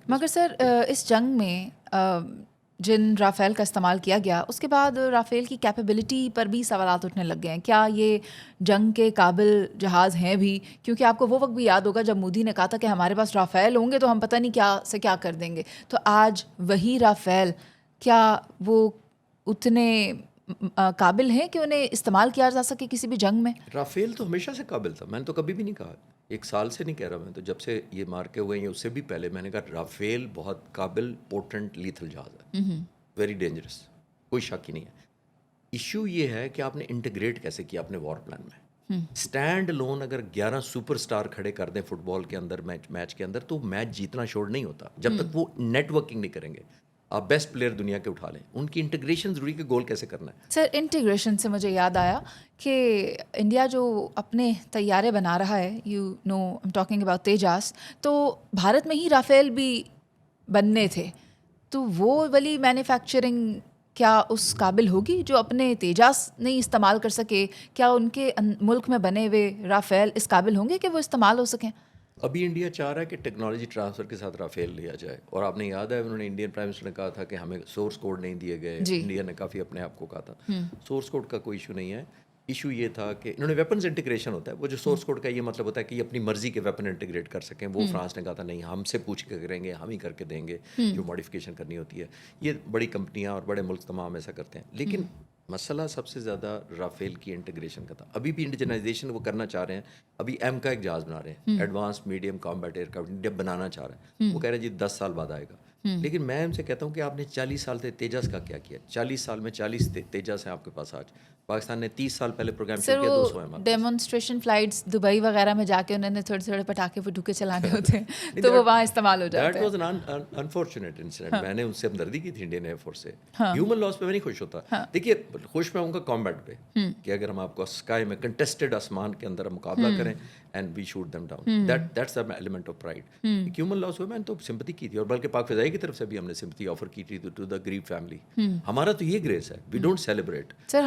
مگر سر اس جنگ میں جن رافیل کا استعمال کیا گیا اس کے بعد رافیل کی کیپیبلٹی پر بھی سوالات اٹھنے لگ گئے ہیں. کیا یہ جنگ کے قابل جہاز ہیں بھی؟ کیونکہ آپ کو وہ وقت بھی یاد ہوگا جب مودی نے کہا تھا کہ ہمارے پاس رافیل ہوں گے تو ہم پتہ نہیں کیا سے کیا کر دیں گے. تو آج وہی رافیل کیا وہ اتنے قابل ہیں کہ انہیں استعمال کیا جا سکے کسی بھی جنگ میں؟ رافیل تو ہمیشہ سے قابل تھا، میں نے تو کبھی بھی نہیں کہا، 1 سال سے نہیں کہہ رہا، میں تو جب سے یہ مارکے ہوئے ہیں اس سے بھی پہلے میں نے کہا رافیل بہت قابل پوٹنٹ لیتھل جہاز ہے، ویری ڈینجرس، کوئی شک ہی نہیں ہے. ایشو یہ ہے کہ آپ نے انٹیگریٹ کیسے کیا اپنے وار پلان میں. اسٹینڈ لون اگر 11 سپر سٹار کھڑے کر دیں فٹ بال کے اندر میچ کے اندر تو میچ جیتنا شور نہیں ہوتا جب تک وہ نیٹ ورکنگ نہیں کریں گے. آپ بیسٹ پلیئر دنیا کے اٹھا لیں، ان کی انٹیگریشن ضروری کہ گول کیسے کرنا ہے. سر انٹیگریشن سے مجھے یاد آیا کہ انڈیا جو اپنے طیارے بنا رہا ہے، you know I'm talking about Tejas, تو بھارت میں ہی رافیل بھی بننے تھے. تو وہ والی مینوفیکچرنگ کیا اس قابل ہوگی جو اپنے تیجاس نہیں استعمال کر سکے؟ کیا ان کے ملک میں بنے ہوئے رافیل اس قابل ہوں گے کہ وہ استعمال ہو سکیں؟ ابھی انڈیا چاہ رہا ہے کہ ٹیکنالوجی ٹرانسفر کے ساتھ رافیل لیا جائے، اور آپ نے یاد ہے انہوں نے انڈین پرائم منسٹر نے کہا تھا کہ ہمیں سورس کوڈ نہیں دیے گئے. جی انڈیا نے کافی اپنے آپ کو کہا تھا. سورس کوڈ کا کوئی ایشو نہیں ہے. ایشو یہ تھا کہ انہوں نے ویپنز انٹیگریشن ہوتا ہے، وہ جو سورس کوڈ کا یہ مطلب ہوتا ہے کہ یہ اپنی مرضی کے ویپن انٹیگریٹ کر سکیں. وہ فرانس نے کہا تھا نہیں، ہم سے پوچھ کے کریں گے، ہم ہی کر کے دیں گے جو ماڈیفکیشن کرنی ہوتی ہے. یہ بڑی کمپنیاں اور بڑے ملک تمام ایسا کرتے ہیں. لیکن مسئلہ سب سے زیادہ رافیل کی انٹیگریشن کا تھا. ابھی بھی انڈیجنائزیشن وہ کرنا چاہ رہے ہیں. ابھی ایم کا ایک جہاز بنا رہے ہیں، advance medium combat aircraft, India بنانا چاہ رہے ہیں. وہ کہہ رہے ہیں جی 10 سال بعد آئے گا. لیکن میں ان سے کہتا ہوں کہ آپ نے 40 سال سے تیجس کا کیا کیا؟ 40 سال میں 40 تیجس ہیں آپ کے پاس. آج پاکستان نے 30 سال پہلے پروگرام سر شروع کیا، 200 ہیں وہ ہمارے پاس. ڈیمونسٹریشن فلائٹس دبئی وغیرہ میں جا کے انہوں نے تھوڑے تھوڑے پٹاخے پٹوکے چلانے ہوتے ہیں تو وہ وہاں استعمال ہو جاتے دیٹ ہیں. Was an unfortunate incident. میں نے ان سے ہمدردی کی تھی انڈین ایئر فورس سے. ہیومن لاس پہ میں نہیں خوش ہوتا. دیکھیے خوش میں ہوں گا کامبیٹ پہ کہ اگر ہم آپ کو اسکائی میں کنٹیسٹڈ آسمان کے اندر مقابلہ کریں and we shoot them down, that's an element of pride. Human loss ہوئے میں نے تو سمپتھی کی تھی، اور بلکہ پاک فضائی کی طرف سے بھی ہم نے سمپتھی آفر کی تھی ٹو دا گریو فیملی. ہمارا تو یہ گریس ہے، وی ڈونٹ سیلیبریٹ. سر